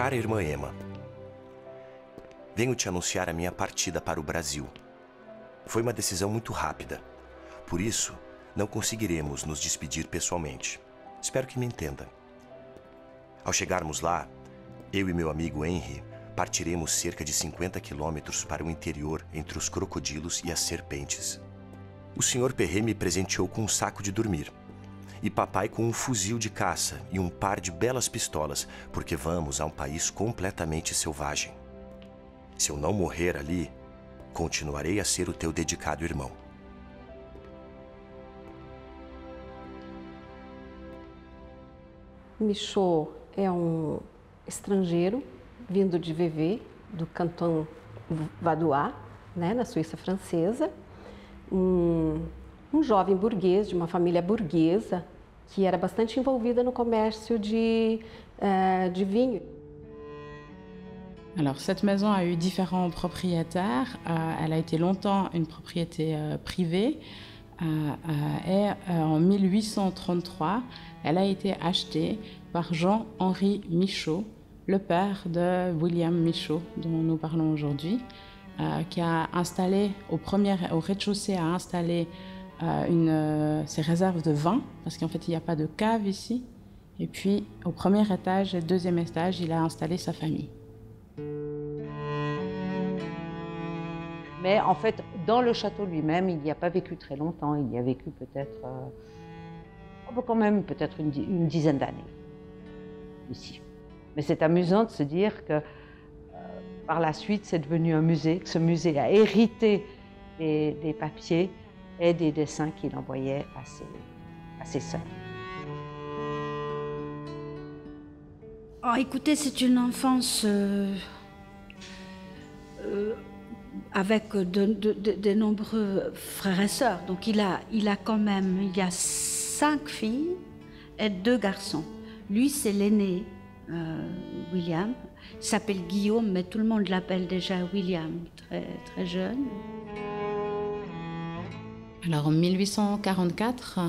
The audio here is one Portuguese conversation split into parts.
Cara irmã Emma, venho te anunciar a minha partida para o Brasil. Foi uma decisão muito rápida. Por isso, não conseguiremos nos despedir pessoalmente. Espero que me entenda. Ao chegarmos lá, eu e meu amigo Henry partiremos cerca de 50 quilômetros para o interior entre os crocodilos e as serpentes. O Sr. Perret me presenteou com um saco de dormir e papai com um fuzil de caça e um par de belas pistolas, porque vamos a um país completamente selvagem. Se eu não morrer ali, continuarei a ser o teu dedicado irmão. Michaud é um estrangeiro vindo de Vevey, do canton Vaudois, né, na Suíça francesa. Um jovem burguês, de uma família burguesa, que era bastante envolvida no comércio de vinho. Alors, cette maison a eu différents propriétaires. Elle a été longtemps une propriété privée. Et en 1833, elle a été achetée par Jean-Henri Michaud, le père de William Michaud, dont nous parlons aujourd'hui, qui a installé au rez-de-chaussée, a installé ses réserves de vin, parce qu'en fait, il n'y a pas de cave ici. Et puis, au premier étage et deuxième étage, il a installé sa famille. Mais en fait, dans le château lui-même, il n'y a pas vécu très longtemps. Il y a vécu peut-être, quand même, peut-être une dizaine d'années ici. Mais c'est amusant de se dire que par la suite, c'est devenu un musée, que ce musée a hérité des papiers et des dessins qu'il envoyait à ses sœurs. Oh, écoutez, c'est une enfance avec de nombreux frères et sœurs. Donc il y a 5 filles et 2 garçons. Lui, c'est l'aîné, William. Il s'appelle Guillaume, mais tout le monde l'appelle déjà William, très, très jeune. Alors en 1844,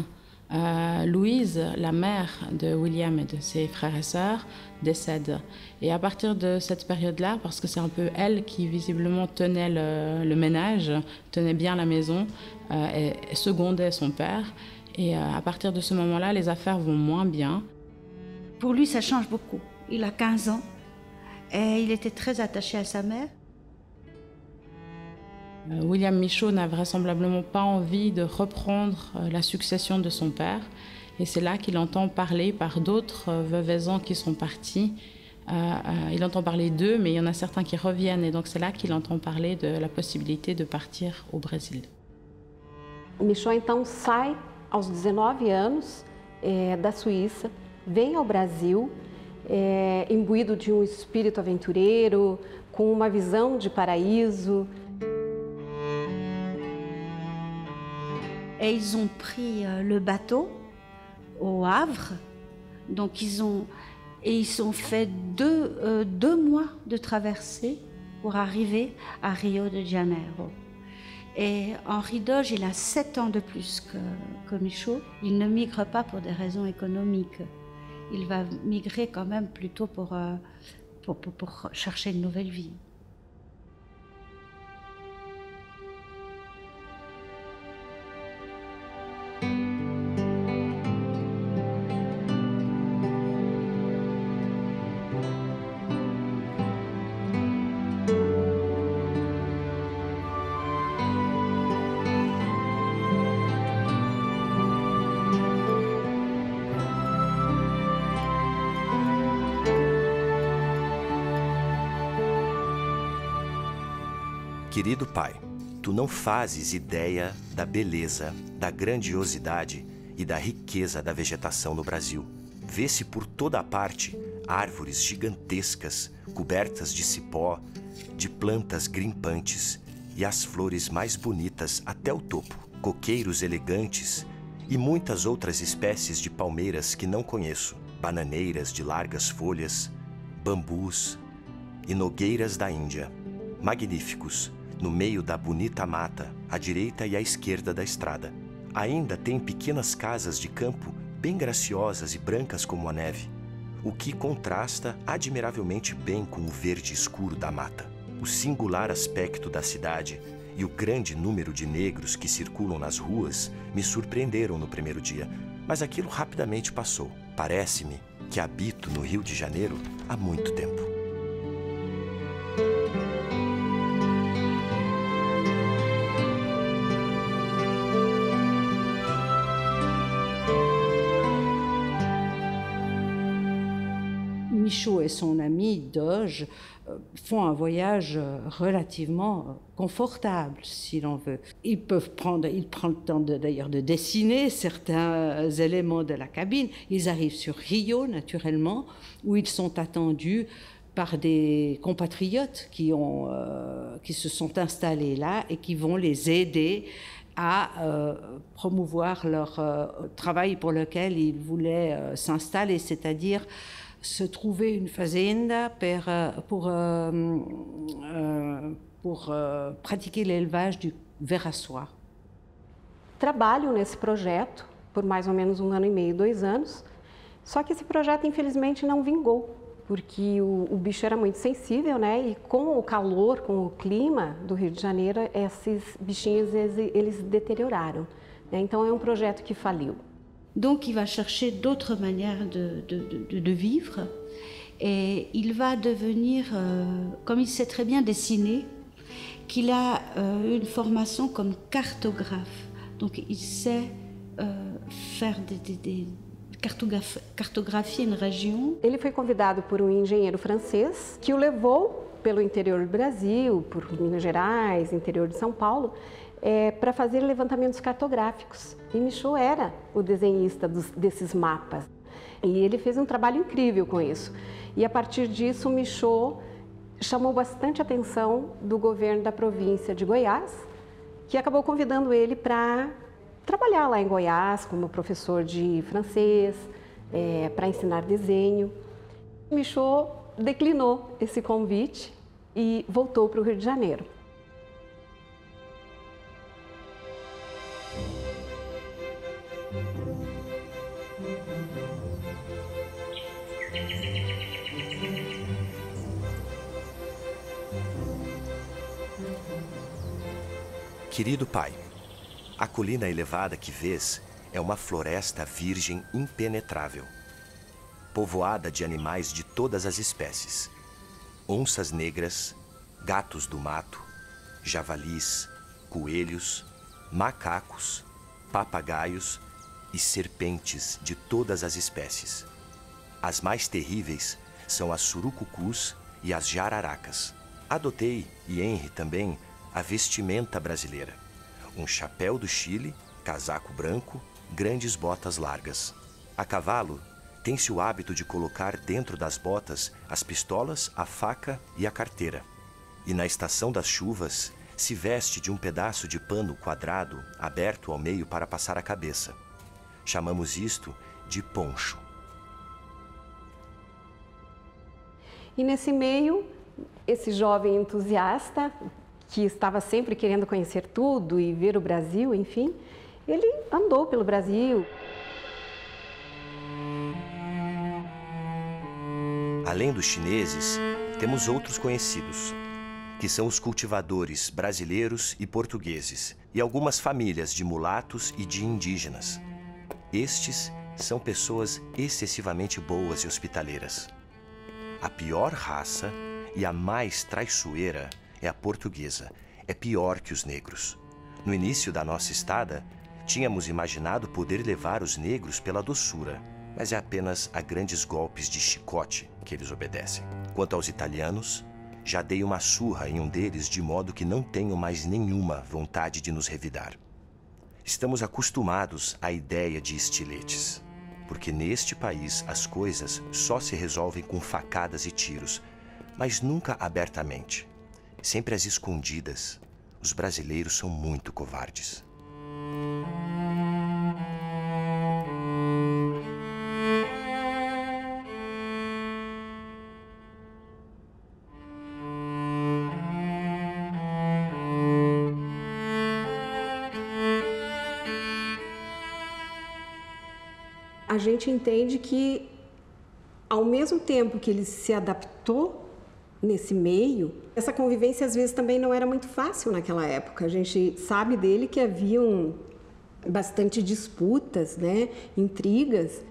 Louise, la mère de William et de ses frères et sœurs, décède. Et à partir de cette période-là, parce que c'est un peu elle qui visiblement tenait le ménage, tenait bien la maison, et secondait son père, et à partir de ce moment-là, les affaires vont moins bien. Pour lui, ça change beaucoup. Il a 15 ans et il était très attaché à sa mère. William Michaud n'a vraisemblablement pas envie de reprendre la succession de son père. Et c'est là qu'il entend parler par d'autres veuvaisans qui sont partis. Il entend parler d'eux, mais il y en a certains qui reviennent. Et donc c'est là qu'il entend parler de la possibilité de partir au Brésil. Michaud então sai aos 19 anos da Suíça, vem ao Brasil, imbuído de um espírito aventureiro, com uma visão de paraíso. Et ils ont pris le bateau au Havre, donc ils ont fait deux mois de traversée pour arriver à Rio de Janeiro. Et Henri Doge, il a 7 ans de plus que Michaud. Il ne migre pas pour des raisons économiques. Il va migrer quand même plutôt pour chercher une nouvelle vie. Querido pai, tu não fazes ideia da beleza, da grandiosidade e da riqueza da vegetação no Brasil. Vê-se por toda a parte árvores gigantescas, cobertas de cipó, de plantas grimpantes e as flores mais bonitas até o topo, coqueiros elegantes e muitas outras espécies de palmeiras que não conheço, bananeiras de largas folhas, bambus e nogueiras da Índia, magníficos, no meio da bonita mata, à direita e à esquerda da estrada. Ainda tem pequenas casas de campo bem graciosas e brancas como a neve. o que contrasta admiravelmente bem com o verde escuro da mata. O singular aspecto da cidade e o grande número de negros que circulam nas ruas me surpreenderam no primeiro dia, mas aquilo rapidamente passou. Parece-me que habito no Rio de Janeiro há muito tempo. Michaud et son ami Doge font un voyage relativement confortable, si l'on veut. Ils prennent le temps d'ailleurs de dessiner certains éléments de la cabine. Ils arrivent sur Rio, naturellement, où ils sont attendus par des compatriotes qui se sont installés là et qui vont les aider à promouvoir leur travail pour lequel ils voulaient s'installer, c'est-à-dire se trouver une fazenda pour pratiquer l'élevage du ver à soie. Trabalho nesse projeto por mais ou menos 1 ano e meio, 2 anos, só que esse projeto infelizmente não vingou, porque o bicho era muito sensível, né? E com o calor, com o clima do Rio de Janeiro, esses bichinhos eles deterioraram, né? Então é um projeto que faliu. Donc il va chercher d'autres manières de vivre et il va devenir, comme il sait très bien dessiner, qu'il a une formation comme cartographe. Donc il sait faire cartografier une région. Ele foi convidado por um engenheiro francês que o levou pelo interior do Brasil, por Minas Gerais, interior de São Paulo, para fazer levantamentos cartográficos. E Michaud era o desenhista desses mapas. E ele fez um trabalho incrível com isso. E a partir disso, Michaud chamou bastante atenção do governo da província de Goiás, que acabou convidando ele para trabalhar lá em Goiás como professor de francês, para ensinar desenho. Michaud declinou esse convite e voltou para o Rio de Janeiro. Querido pai, a colina elevada que vês é uma floresta virgem impenetrável, povoada de animais de todas as espécies: onças negras, gatos do mato, javalis, coelhos, macacos, papagaios e serpentes de todas as espécies. As mais terríveis são as surucucus e as jararacas. Adotei, e Henry também, a vestimenta brasileira: um chapéu do Chile, casaco branco, grandes botas largas. A cavalo, tem-se o hábito de colocar dentro das botas as pistolas, a faca e a carteira. E na estação das chuvas, se veste de um pedaço de pano quadrado aberto ao meio para passar a cabeça. Chamamos isto de poncho. E nesse meio, esse jovem entusiasta, que estava sempre querendo conhecer tudo e ver o Brasil, enfim, ele andou pelo Brasil. Além dos chineses, temos outros conhecidos, que são os cultivadores brasileiros e portugueses, e algumas famílias de mulatos e de indígenas. Estes são pessoas excessivamente boas e hospitaleiras. A pior raça e a mais traiçoeira é a portuguesa. É pior que os negros. No início da nossa estada, tínhamos imaginado poder levar os negros pela doçura, mas é apenas a grandes golpes de chicote que eles obedecem. Quanto aos italianos, já dei uma surra em um deles de modo que não tenho mais nenhuma vontade de nos revidar. Estamos acostumados à ideia de estiletes, porque neste país as coisas só se resolvem com facadas e tiros, mas nunca abertamente. Sempre às escondidas. Os brasileiros são muito covardes. A gente entende que Ao mesmo tempo que ele se adaptou nesse meio, essa convivência às vezes também não era muito fácil naquela época. A gente sabe dele que haviam bastante disputas, né, intrigas.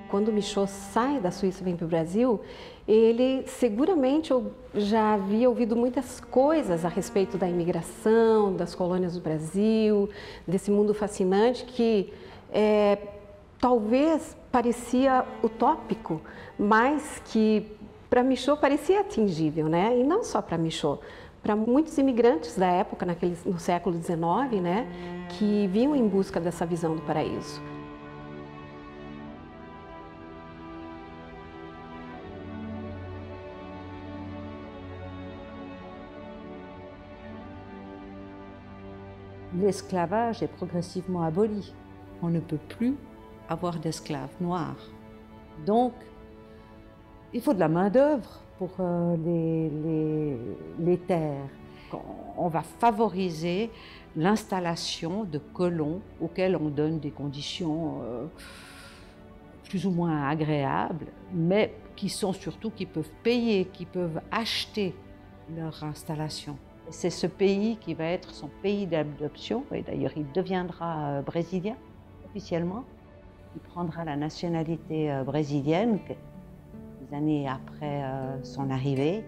Quando o Michaud sai da Suíça e vem para o Brasil, ele seguramente já havia ouvido muitas coisas a respeito da imigração, das colônias do Brasil, desse mundo fascinante que talvez parecia utópico, mas que para Michaud parecia atingível, né? E não só para Michaud, para muitos imigrantes da época, no século XIX, né, que vinham em busca dessa visão do paraíso. L'esclavage est progressivement aboli. On ne peut plus avoir d'esclaves noirs. Donc, il faut de la main-d'œuvre pour les terres. On va favoriser l'installation de colons auxquels on donne des conditions plus ou moins agréables, mais qui peuvent payer, qui peuvent acheter leur installation. C'est ce pays qui va être son pays d'adoption, et d'ailleurs il deviendra brésilien officiellement. Il prendra la nationalité brésilienne des années après son arrivée.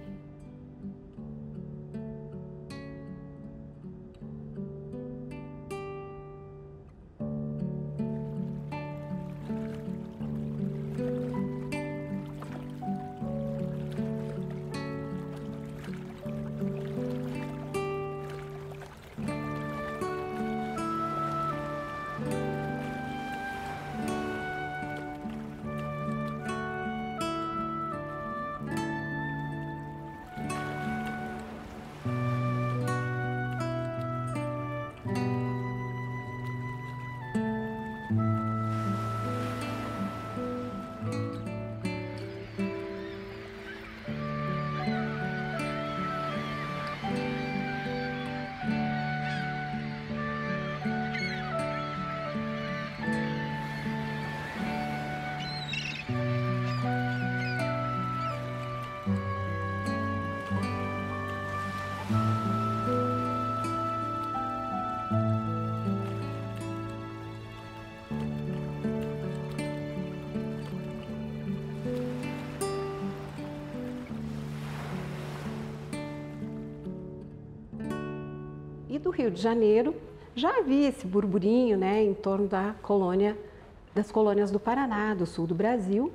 E do Rio de Janeiro já havia esse burburinho, né, em torno das colônias do Paraná, do sul do Brasil,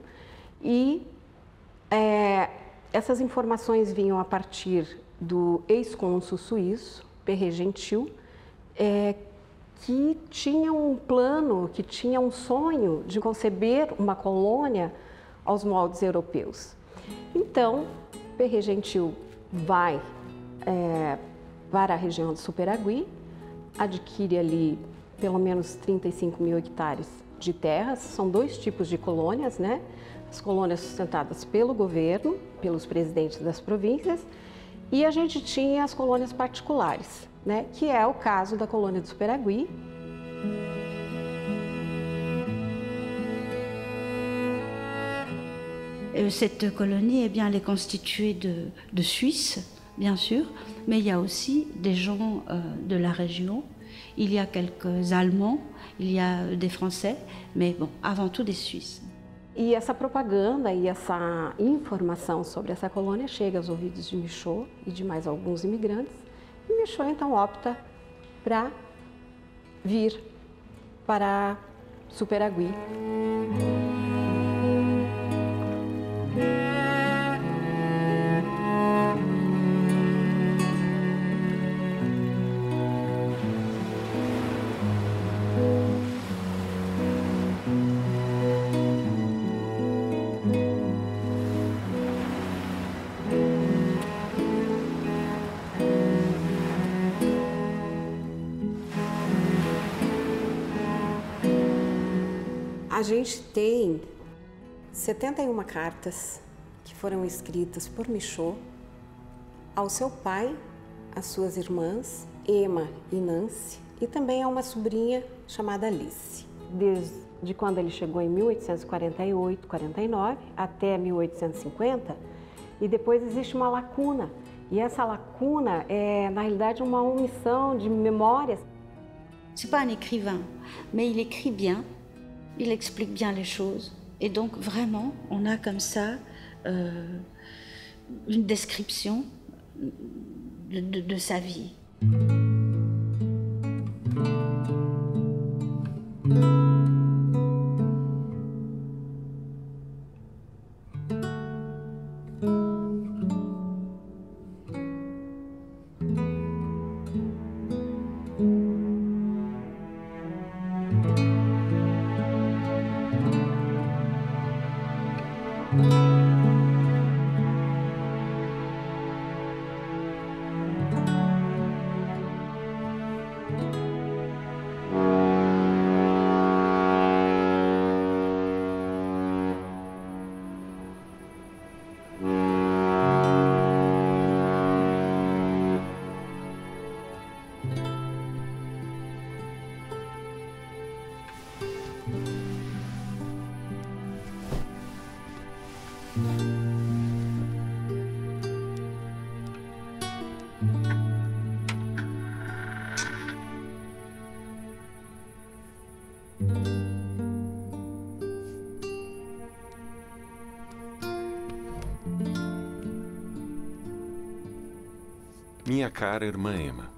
e essas informações vinham a partir do ex-cônsul suíço, Perret Gentil, que tinha um plano, que tinha um sonho de conceber uma colônia aos moldes europeus. Então, Perret Gentil vai para a região do Superagui, adquire ali pelo menos 35 mil hectares de terras. São dois tipos de colônias, né? As colônias sustentadas pelo governo, pelos presidentes das províncias, e a gente tinha as colônias particulares, né? Que é o caso da colônia do Superagui. Cette colonie, eh bien, elle est constituée de Suisses, bien sûr, mais il y a aussi des gens de la région. Il y a quelques Allemands, il y a des Français, mais bon, avant tout des Suisses. E essa propaganda e essa informação sobre essa colônia chega aos ouvidos de Michaud e de mais alguns imigrantes. E Michaud então opta para vir para Superagui. A gente tem 71 cartas que foram escritas por Michaud ao seu pai, às suas irmãs, Emma e Nancy, e também a uma sobrinha chamada Alice. desde quando ele chegou em 1848, 49, até 1850, e depois existe uma lacuna. E essa lacuna é, na realidade, uma omissão de memórias. C'est pas un écrivain, mais il écrit bien, il explique bien les choses. Et donc, vraiment, on a comme ça une description de sa vie. Minha cara irmã Emma,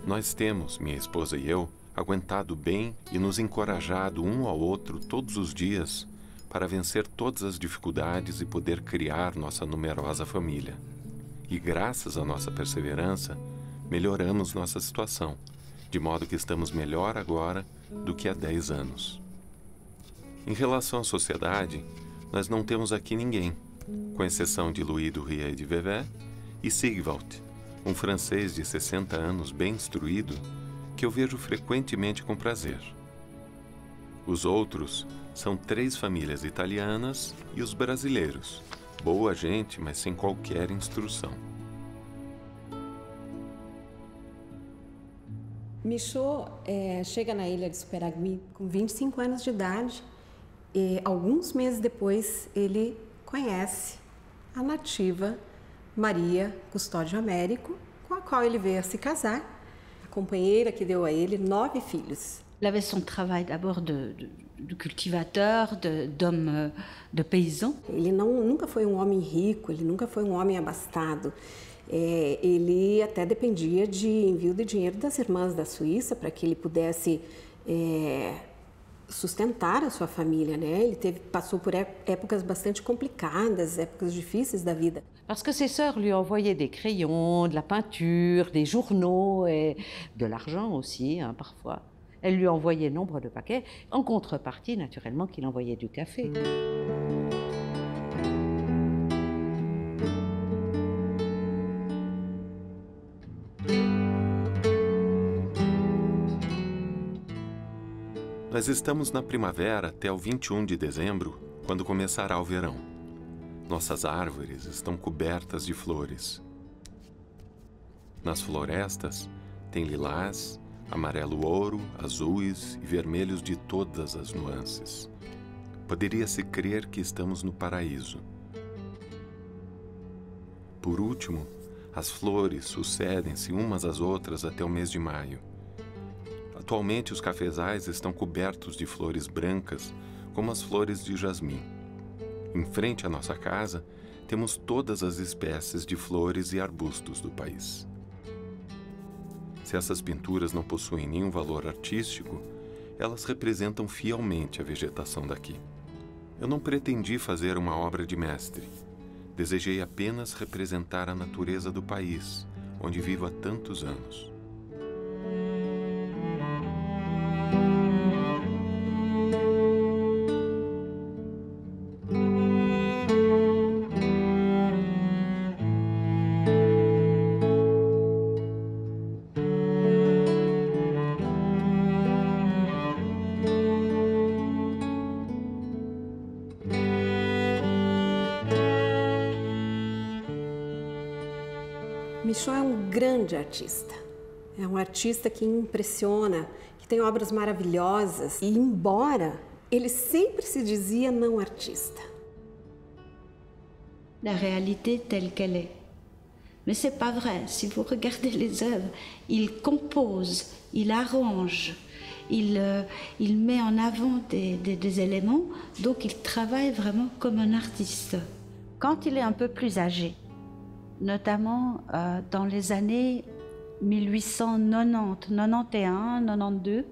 nós temos, minha esposa e eu, aguentado bem e nos encorajado um ao outro todos os dias para vencer todas as dificuldades e poder criar nossa numerosa família. E graças à nossa perseverança, melhoramos nossa situação, de modo que estamos melhor agora do que há 10 anos. Em relação à sociedade, nós não temos aqui ninguém, com exceção de Louis do Rie de Vevey e Sigvald, um francês de 60 anos bem instruído, que eu vejo frequentemente com prazer. Os outros são 3 famílias italianas e os brasileiros, boa gente, mas sem qualquer instrução. Michaud chega na ilha de Superagui com 25 anos de idade e alguns meses depois ele conhece a nativa Maria Custódio Américo, com a qual ele veio a se casar, a companheira que deu a ele 9 filhos. Il avait son travail d'abord de cultivateur, d'homme, de paysan. Ele nunca foi um homem rico, ele nunca foi um homem abastado. Ele até dependia de envio de dinheiro das irmãs da Suíça para que ele pudesse sustentar a sua família, né? Ele passou por épocas bastante complicadas, épocas difíceis da vida. Parce que ses sœurs lui envoyaient des crayons, de la peinture, des journaux et de l'argent aussi, hein, parfois. Elle lui envoyait nombre de paquets, en contrepartie, naturellement, qu'il envoyait du café. Nós estamos na primavera até o 21 de dezembro, quando começará o verão. Nossas árvores estão cobertas de flores. Nas florestas, tem lilás, amarelo-ouro, azuis e vermelhos de todas as nuances. Poderia-se crer que estamos no paraíso. Por último, as flores sucedem-se umas às outras até o mês de maio. Atualmente, os cafezais estão cobertos de flores brancas, como as flores de jasmim. Em frente à nossa casa, temos todas as espécies de flores e arbustos do país. Se essas pinturas não possuem nenhum valor artístico, elas representam fielmente a vegetação daqui. Eu não pretendi fazer uma obra de mestre. Desejei apenas representar a natureza do país, onde vivo há tantos anos. Michaud é um grande artista. É um artista que impressiona, que tem obras maravilhosas. E embora ele sempre se dizia não artista. La réalité telle qu'elle est. Mais c'est pas vrai. Si vous regardez les œuvres, il compose, il arrange, il met en avant des éléments, donc il travaille vraiment comme un artiste. Quand il est un peu plus âgé, notamment dans les années 1890, 91, 92,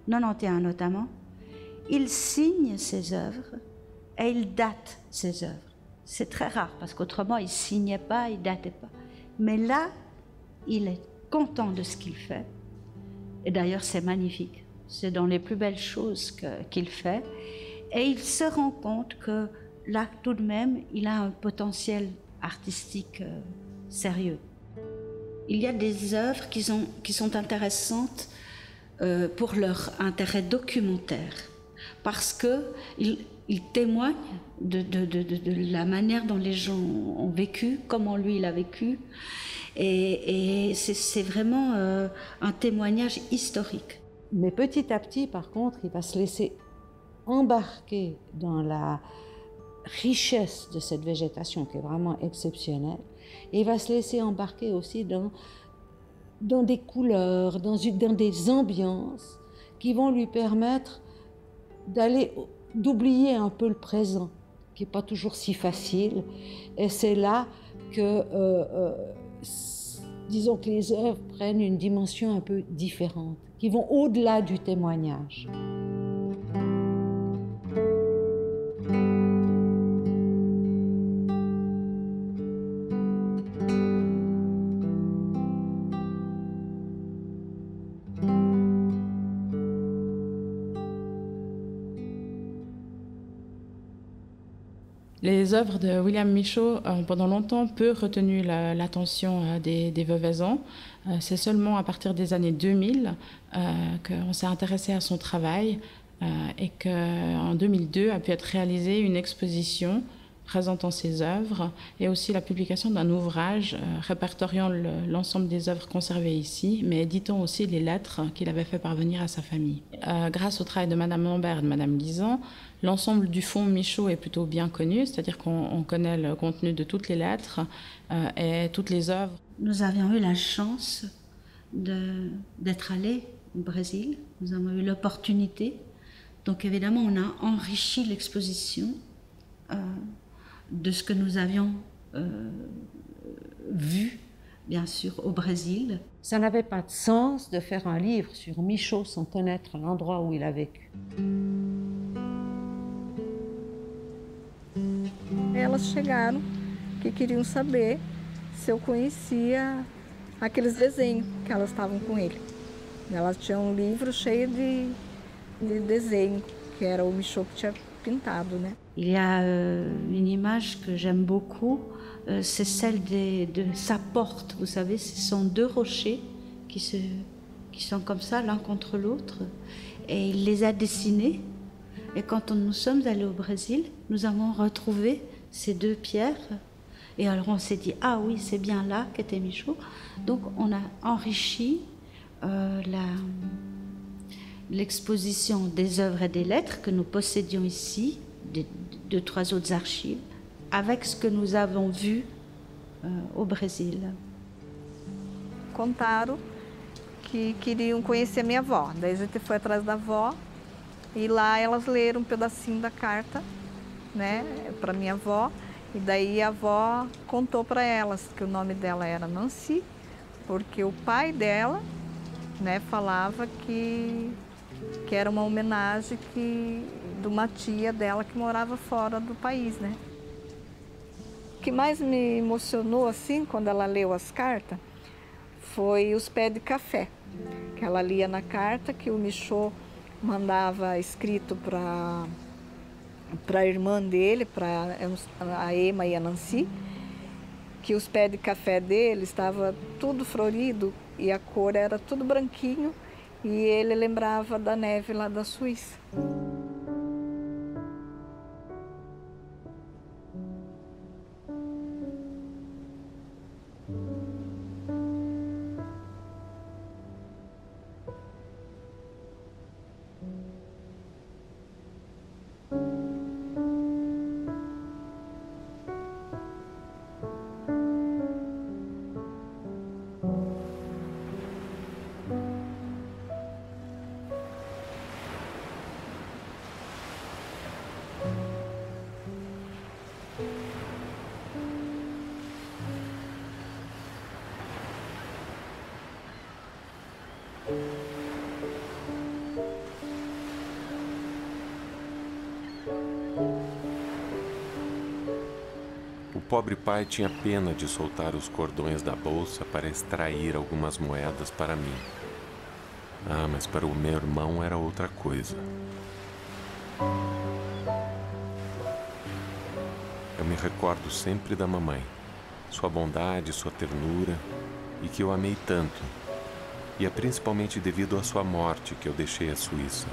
91 notamment, il signe ses œuvres et il date ses œuvres. C'est très rare parce qu'autrement il ne signait pas, il ne datait pas. Mais là, il est content de ce qu'il fait. Et d'ailleurs, c'est magnifique. C'est dans les plus belles choses qu'il fait. Et il se rend compte que là, tout de même, il a un potentiel artistique sérieux. Il y a des œuvres qui sont intéressantes pour leur intérêt documentaire, parce qu'ils témoignent de la manière dont les gens ont vécu, comment lui il a vécu, et c'est vraiment un témoignage historique. Mais petit à petit, par contre, il va se laisser embarquer dans la richesse de cette végétation qui est vraiment exceptionnelle. Et il va se laisser embarquer aussi dans des couleurs, dans des ambiances qui vont lui permettre d'oublier un peu le présent, qui n'est pas toujours si facile. Et c'est là que, disons que les œuvres prennent une dimension un peu différente, qui vont au-delà du témoignage. Les œuvres de William Michaud ont pendant longtemps peu retenu l'attention des veuvaisans. C'est seulement à partir des années 2000 qu'on s'est intéressé à son travail et qu'en 2002 a pu être réalisée une exposition présentant ses œuvres et aussi la publication d'un ouvrage répertoriant l'ensemble des œuvres conservées ici, mais éditant aussi les lettres qu'il avait fait parvenir à sa famille. Grâce au travail de Madame Lambert et de Madame Guisan, l'ensemble du fonds Michaud est plutôt bien connu, c'est-à-dire qu'on connaît le contenu de toutes les lettres et toutes les œuvres. Nous avions eu la chance d'être allés au Brésil, nous avons eu l'opportunité. Donc évidemment, on a enrichi l'exposition de ce que nous avions vu, bien sûr, au Brésil. Ça n'avait pas de sens de faire un livre sur Michaud sans connaître l'endroit où il a vécu. Elas chegaram que queriam saber se eu conhecia aqueles desenhos que elas estavam com ele. Elas tinham um livro cheio de desenhos, que era o Michaud que tinha pintado, né? Il y a une image que j'aime beaucoup, c'est celle de sa porte. Vous savez, ce sont deux rochers qui sont comme ça, l'un contre l'autre. Et il les a dessinés. Et quand nous sommes allés au Brésil, nous avons retrouvé ces deux pierres. Et alors on s'est dit, ah oui, c'est bien là qu'était Michaud. Donc on a enrichi l'exposition des œuvres et des lettres que nous possédions ici, de 3 autres archives, avec ce que nous avons vu au Brésil. Contaram que queriam conhecer minha avó. Daí a gente foi atrás da avó e lá elas leram um pedacinho da carta, né, para minha avó. E daí a avó contou para elas que o nome dela era Nancy, porque o pai dela, né, falava que era uma homenagem de uma tia dela que morava fora do país, né? O que mais me emocionou assim quando ela leu as cartas foi os pés de café, que ela lia na carta que o Michaud mandava escrito para a irmã dele, para a Emma e a Nancy, que os pés de café dele estavam tudo florido e a cor era tudo branquinho e ele lembrava da neve lá da Suíça. O pobre pai tinha pena de soltar os cordões da bolsa para extrair algumas moedas para mim. Ah, mas para o meu irmão era outra coisa. Eu me recordo sempre da mamãe, sua bondade, sua ternura, e que eu amei tanto. E é principalmente devido à sua morte que eu deixei a Suíça.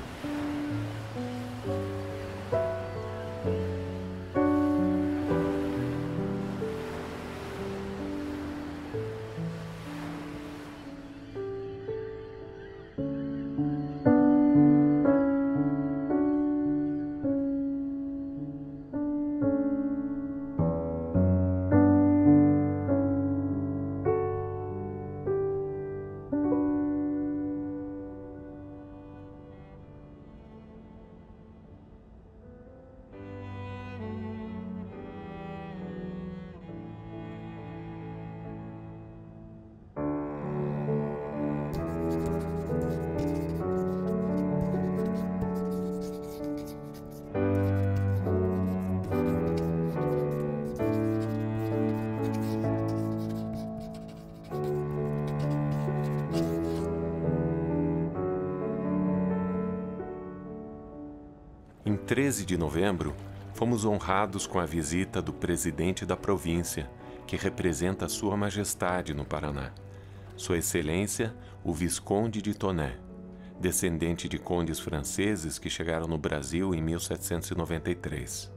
Em 13 de novembro, fomos honrados com a visita do presidente da província, que representa a Sua Majestade no Paraná, Sua Excelência, o Visconde de Tonnet, descendente de condes franceses que chegaram no Brasil em 1793.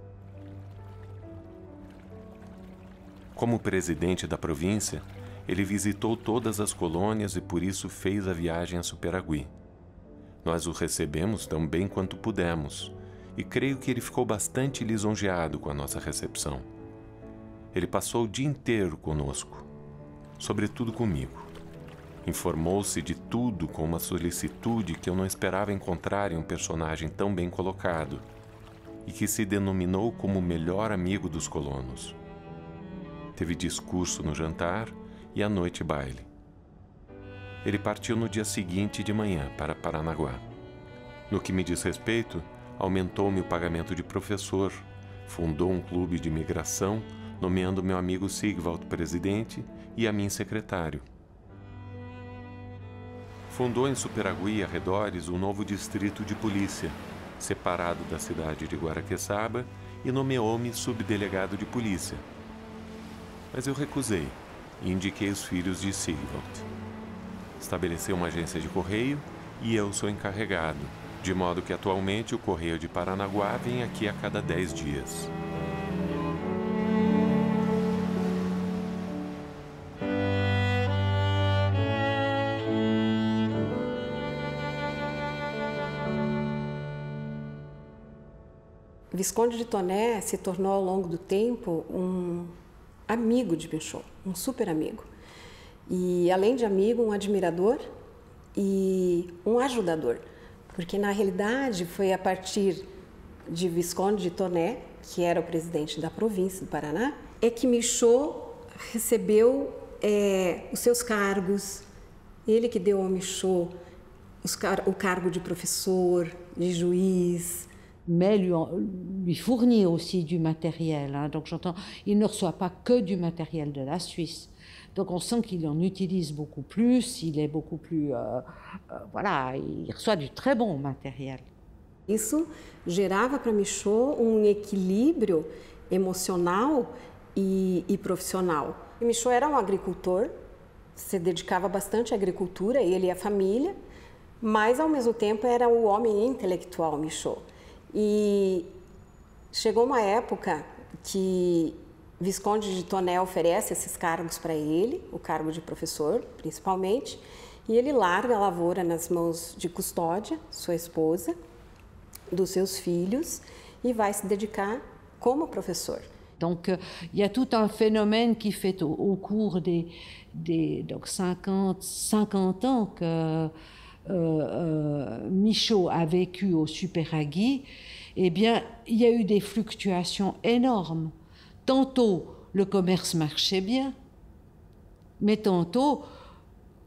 Como presidente da província, ele visitou todas as colônias e por isso fez a viagem a Superagui. Nós o recebemos tão bem quanto pudemos, e creio que ele ficou bastante lisonjeado com a nossa recepção. Ele passou o dia inteiro conosco, sobretudo comigo. Informou-se de tudo com uma solicitude que eu não esperava encontrar em um personagem tão bem colocado e que se denominou como o melhor amigo dos colonos. Teve discurso no jantar e à noite baile. Ele partiu no dia seguinte de manhã para Paranaguá. No que me diz respeito, aumentou-me o pagamento de professor, fundou um clube de imigração, nomeando meu amigo Sigvald presidente e a mim secretário. Fundou em Superagui e arredores um novo distrito de polícia, separado da cidade de Guaraqueçaba, e nomeou-me subdelegado de polícia. Mas eu recusei e indiquei os filhos de Sigvald. Estabeleceu uma agência de correio e eu sou encarregado, de modo que atualmente o correio de Paranaguá vem aqui a cada 10 dias. Visconde de Tonnet se tornou ao longo do tempo um amigo de Michaud, um super amigo. E além de amigo, um admirador e um ajudador. Porque, na realidade, foi a partir de Visconde de Tonnet, que era o presidente da província do Paraná, é que Michaud recebeu os seus cargos. Ele que deu ao Michaud o cargo de professor, de juiz. Mais lui fournit aussi du matériel. Hein. Donc j'entends, il ne reçoit pas que du matériel de la Suisse. Donc on sent qu'il en utilise beaucoup plus, il est beaucoup plus... voilà, il reçoit du très bon matériel. Isso gerava para Michaud equilíbrio emocional e profissional. E Michaud era um agricultor, se dedicava bastante à agricultura, ele e a família, mas ao mesmo tempo era o homem intelectual, Michaud. E chegou uma época que Visconde de Tonnet oferece esses cargos para ele, o cargo de professor, principalmente, e ele larga a lavoura nas mãos de Custódia, sua esposa, dos seus filhos, e vai se dedicar como professor. Donc, il y a tout un phénomène qui fait au cours des donc 50 ans que Michaud a vécu au Superagui, eh bien, il y a eu des fluctuations énormes. Tantôt, le commerce marchait bien, mais tantôt,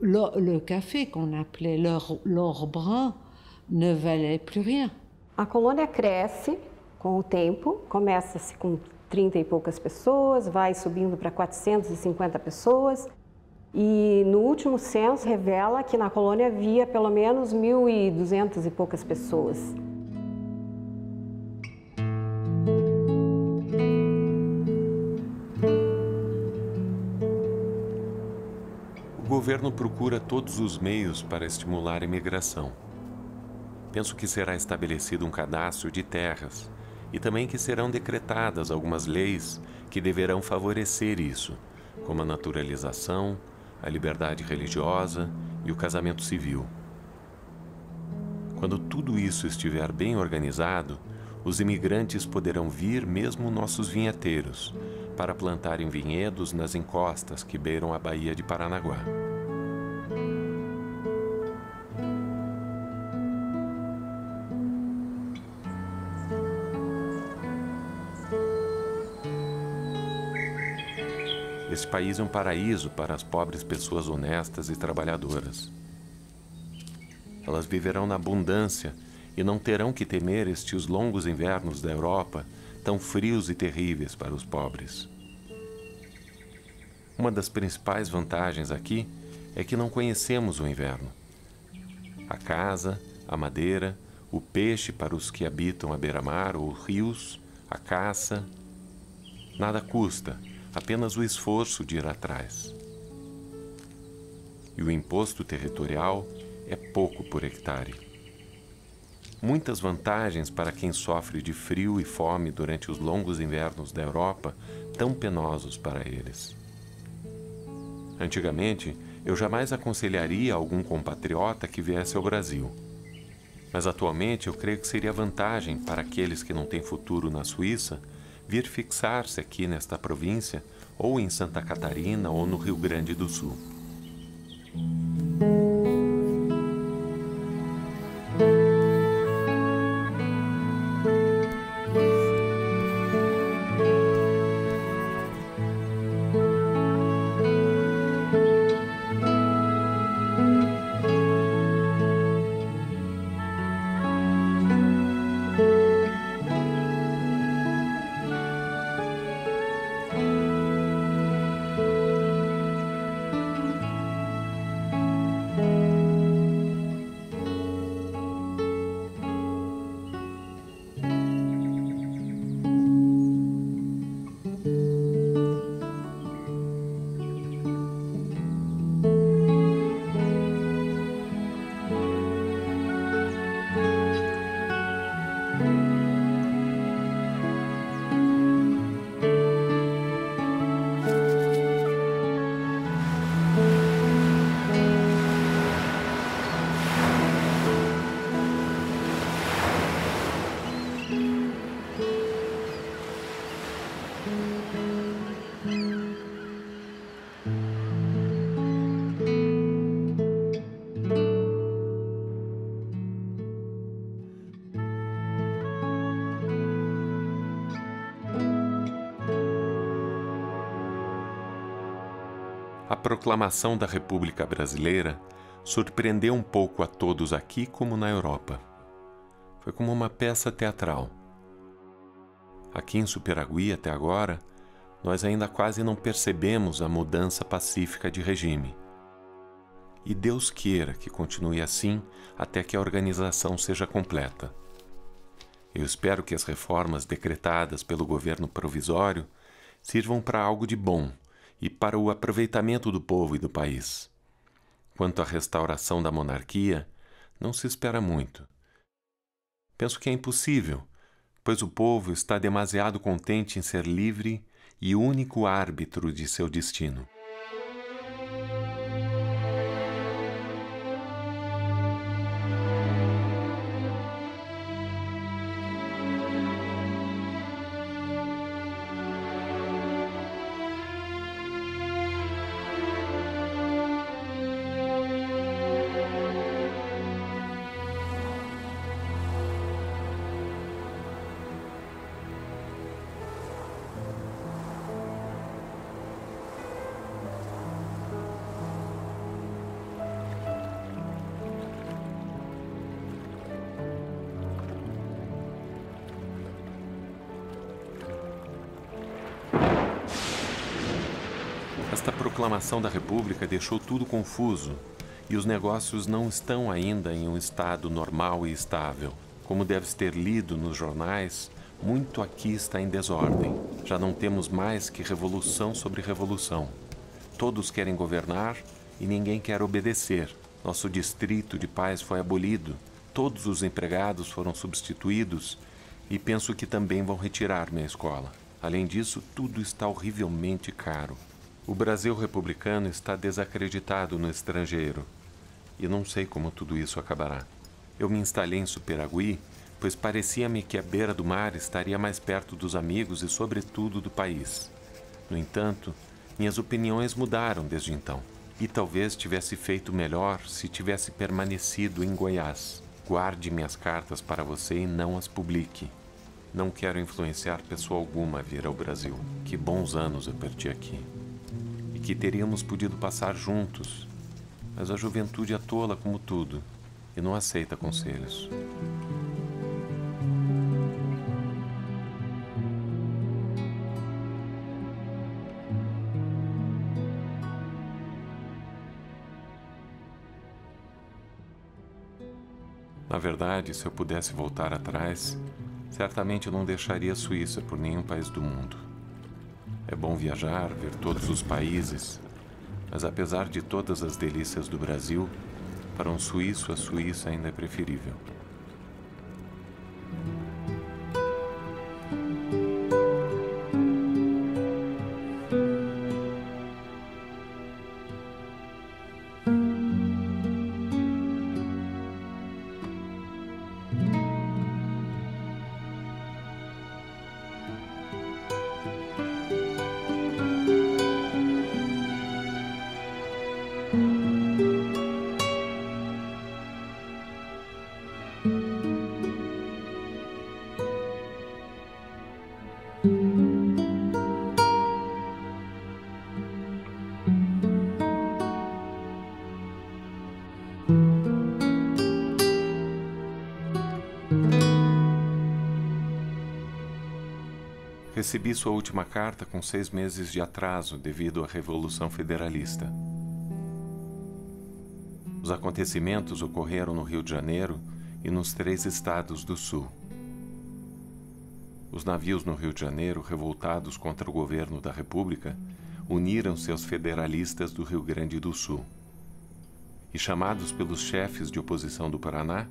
Le café qu'on appelait l'or brun ne valait plus rien. A colônia cresce com o tempo, começa-se com 30 e poucas pessoas, vai subindo para 450 pessoas e no último censo revela que na colônia havia pelo menos 1.200 e poucas pessoas. O governo procura todos os meios para estimular a imigração. Penso que será estabelecido um cadastro de terras e também que serão decretadas algumas leis que deverão favorecer isso, como a naturalização, a liberdade religiosa e o casamento civil. Quando tudo isso estiver bem organizado, os imigrantes poderão vir mesmo nossos vinheteiros para plantarem vinhedos nas encostas que beiram a Baía de Paranaguá. Este país é um paraíso para as pobres pessoas honestas e trabalhadoras. Elas viverão na abundância e não terão que temer estes longos invernos da Europa, tão frios e terríveis para os pobres. Uma das principais vantagens aqui é que não conhecemos o inverno. A casa, a madeira, o peixe para os que habitam a beira-mar ou rios, a caça, nada custa, apenas o esforço de ir atrás. E o imposto territorial é pouco por hectare. Muitas vantagens para quem sofre de frio e fome durante os longos invernos da Europa, tão penosos para eles. Antigamente, eu jamais aconselharia algum compatriota que viesse ao Brasil. Mas atualmente eu creio que seria vantagem para aqueles que não têm futuro na Suíça vir fixar-se aqui nesta província, ou em Santa Catarina, ou no Rio Grande do Sul. A proclamação da República Brasileira surpreendeu um pouco a todos aqui como na Europa. Foi como uma peça teatral. Aqui em Superagui, até agora, nós ainda quase não percebemos a mudança pacífica de regime. E Deus queira que continue assim até que a organização seja completa. Eu espero que as reformas decretadas pelo governo provisório sirvam para algo de bom e para o aproveitamento do povo e do país. Quanto à restauração da monarquia, não se espera muito. Penso que é impossível, pois o povo está demasiado contente em ser livre e único árbitro de seu destino. Esta proclamação da República deixou tudo confuso e os negócios não estão ainda em um estado normal e estável. Como deves ter lido nos jornais, muito aqui está em desordem. Já não temos mais que revolução sobre revolução. Todos querem governar e ninguém quer obedecer. Nosso distrito de paz foi abolido, todos os empregados foram substituídos e penso que também vão retirar minha escola. Além disso, tudo está horrivelmente caro. O Brasil republicano está desacreditado no estrangeiro e não sei como tudo isso acabará. Eu me instalei em Superagui, pois parecia-me que a beira do mar estaria mais perto dos amigos e, sobretudo, do país. No entanto, minhas opiniões mudaram desde então. E talvez tivesse feito melhor se tivesse permanecido em Goiás. Guarde minhas cartas para você e não as publique. Não quero influenciar pessoa alguma a vir ao Brasil. Que bons anos eu perdi aqui. E que teríamos podido passar juntos. Mas a juventude é tola como tudo e não aceita conselhos. Na verdade, se eu pudesse voltar atrás, certamente eu não deixaria a Suíça por nenhum país do mundo. É bom viajar, ver todos os países, mas apesar de todas as delícias do Brasil, para um suíço a Suíça ainda é preferível. Recebi sua última carta com 6 meses de atraso devido à Revolução Federalista. Os acontecimentos ocorreram no Rio de Janeiro e nos 3 estados do Sul. Os navios no Rio de Janeiro, revoltados contra o governo da República, uniram-se aos federalistas do Rio Grande do Sul. E, chamados pelos chefes de oposição do Paraná,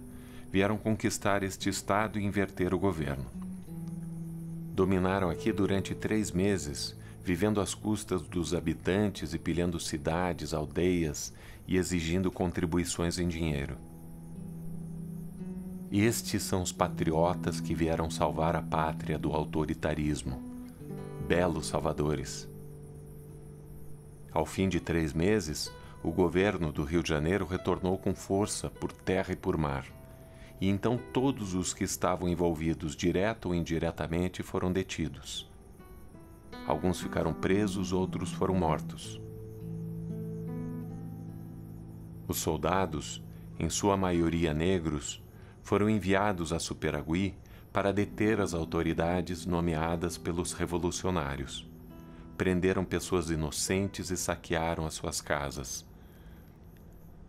vieram conquistar este estado e inverter o governo. Dominaram aqui durante 3 meses, vivendo às custas dos habitantes e pilhando cidades, aldeias e exigindo contribuições em dinheiro. Estes são os patriotas que vieram salvar a pátria do autoritarismo. Belos salvadores. Ao fim de 3 meses, o governo do Rio de Janeiro retornou com força por terra e por mar. E então todos os que estavam envolvidos, direta ou indiretamente, foram detidos. Alguns ficaram presos, outros foram mortos. Os soldados, em sua maioria negros, foram enviados a Superagui para deter as autoridades nomeadas pelos revolucionários. Prenderam pessoas inocentes e saquearam as suas casas.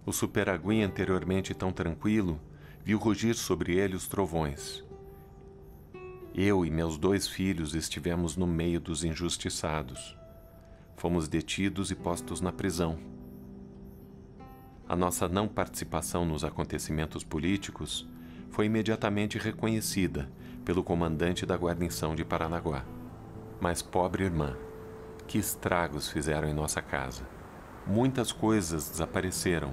O Superagui, anteriormente tão tranquilo, viu rugir sobre ele os trovões. Eu e meus 2 filhos estivemos no meio dos injustiçados. Fomos detidos e postos na prisão. A nossa não participação nos acontecimentos políticos foi imediatamente reconhecida pelo comandante da guarnição de Paranaguá. Mas, pobre irmã, que estragos fizeram em nossa casa. Muitas coisas desapareceram.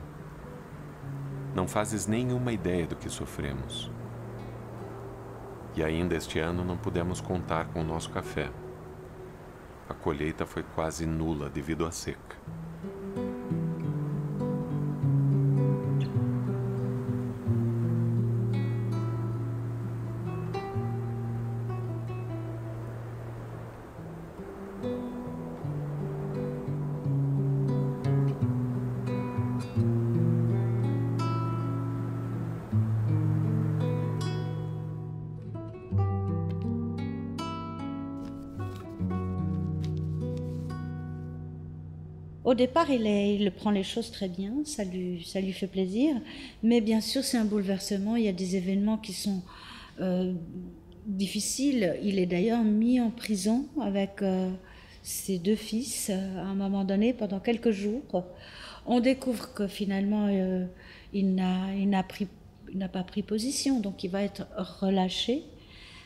Não fazes nenhuma ideia do que sofremos. E ainda este ano não pudemos contar com o nosso café. A colheita foi quase nula devido à seca. Au départ, il prend les choses très bien, ça lui fait plaisir, mais bien sûr, c'est un bouleversement. Il y a des événements qui sont difficile. Il est d'ailleurs mis en prison avec ses 2 fils à un moment donné pendant quelques jours. On découvre que finalement il n'a pas pris position, donc il va être relâché.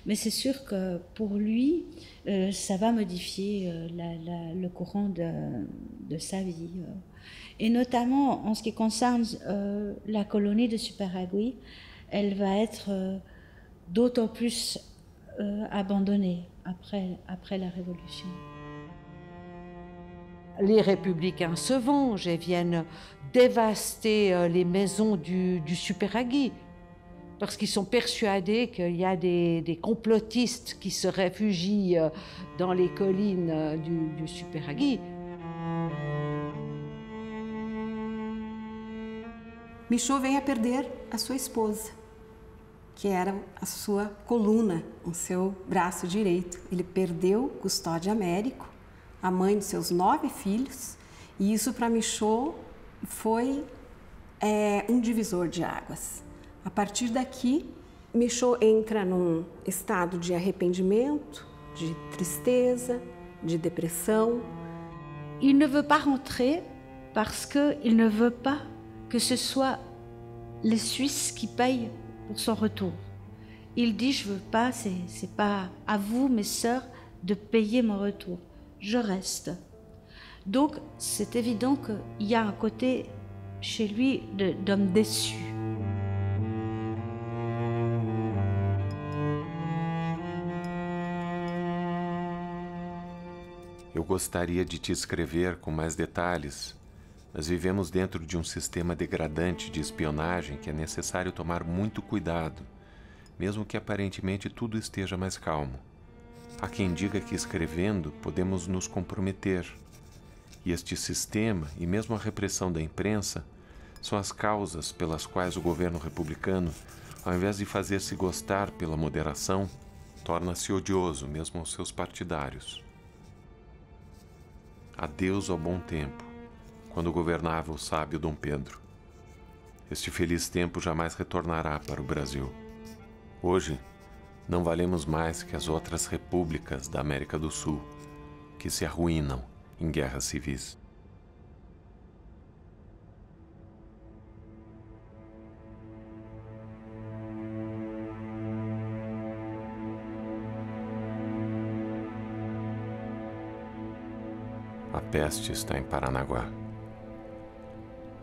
Mais c'est sûr que pour lui, ça va modifier le courant de sa vie. Et notamment en ce qui concerne la colonie de Superagui, elle va être d'autant plus abandonnée après la Révolution. Les républicains se vengent et viennent dévaster les maisons du Superagui parce qu'ils sont persuadés qu'il y a des complotistes qui se réfugient dans les collines du Superagui. Michaud vem a perder a sua esposa, que era a sua coluna, o seu braço direito. Ele perdeu Custódio Américo, a mãe de seus 9 filhos, e isso para Michaud foi um divisor de águas. A partir daqui, Michaud entra num estado de arrependimento, de tristeza, de depressão. Il ne veut pas rentrer parce qu'il ne veut pas que ce soit les Suisses qui payent pour son retour. Il dit, je veux pas, c'est pas à vous, mes sœurs, de payer mon retour. Je reste. Donc, c'est évident qu'il y a un côté chez lui d'homme déçu. Eu gostaria de te escrever com mais detalhes, mas vivemos dentro de um sistema degradante de espionagem que é necessário tomar muito cuidado, mesmo que aparentemente tudo esteja mais calmo. Há quem diga que escrevendo podemos nos comprometer. E este sistema, e mesmo a repressão da imprensa, são as causas pelas quais o governo republicano, ao invés de fazer-se gostar pela moderação, torna-se odioso mesmo aos seus partidários. Adeus ao bom tempo, quando governava o sábio Dom Pedro. Este feliz tempo jamais retornará para o Brasil. Hoje, não valemos mais que as outras repúblicas da América do Sul, que se arruinam em guerras civis. A peste está em Paranaguá.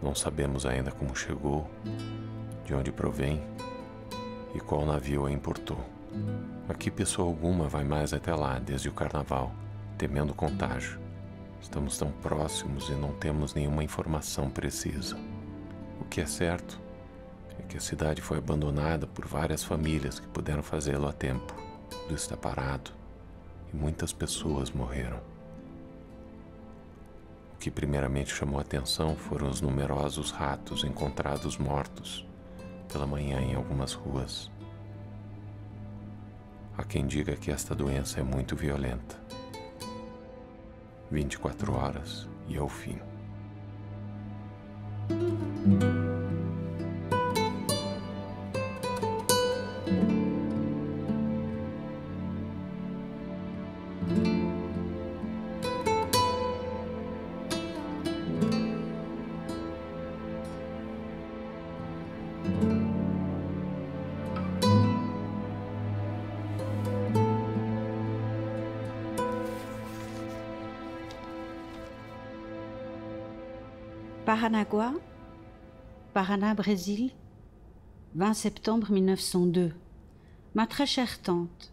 Não sabemos ainda como chegou, de onde provém e qual navio a importou. Aqui pessoa alguma vai mais até lá desde o carnaval, temendo contágio. Estamos tão próximos e não temos nenhuma informação precisa. O que é certo é que a cidade foi abandonada por várias famílias que puderam fazê-lo a tempo. Tudo está parado e muitas pessoas morreram. O que primeiramente chamou a atenção foram os numerosos ratos encontrados mortos pela manhã em algumas ruas. Há quem diga que esta doença é muito violenta. 24 horas e é o fim. Paranaguá, Paraná, Brésil, 20 septembre 1902. Ma très chère tante,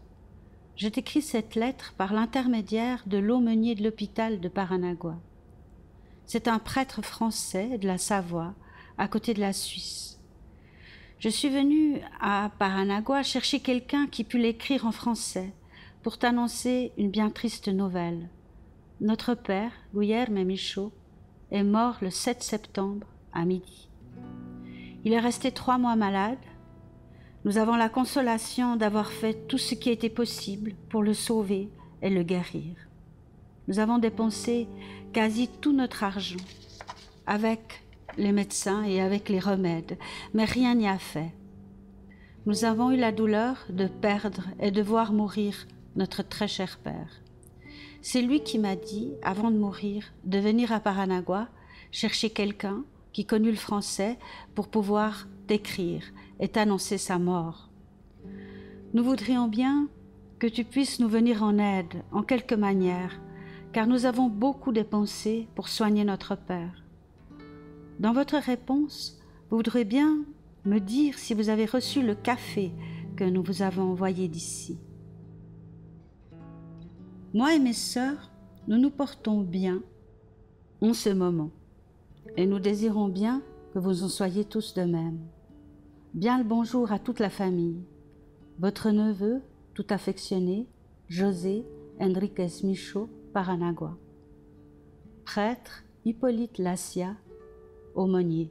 je t'écris cette lettre par l'intermédiaire de l'aumônier de l'hôpital de Paranaguá. C'est un prêtre français de la Savoie, à côté de la Suisse. Je suis venue à Paranaguá chercher quelqu'un qui pût l'écrire en français pour t'annoncer une bien triste nouvelle. Notre père, Guilherme Michaud, est mort le 7 septembre à midi. Il est resté 3 mois malade. Nous avons la consolation d'avoir fait tout ce qui était possible pour le sauver et le guérir. Nous avons dépensé quasi tout notre argent avec les médecins et avec les remèdes, mais rien n'y a fait. Nous avons eu la douleur de perdre et de voir mourir notre très cher père. C'est lui qui m'a dit, avant de mourir, de venir à Paranagua chercher quelqu'un qui connut le français pour pouvoir t'écrire et t'annoncer sa mort. Nous voudrions bien que tu puisses nous venir en aide en quelque manière, car nous avons beaucoup dépensé pour soigner notre père. Dans votre réponse, vous voudrez bien me dire si vous avez reçu le café que nous vous avons envoyé d'ici. Moi et mes sœurs, nous nous portons bien en ce moment et nous désirons bien que vous en soyez tous de même. Bien le bonjour à toute la famille. Votre neveu, tout affectionné, José Enriquez Michaud, Paranagua. Prêtre Hippolyte Lassia, aumônier.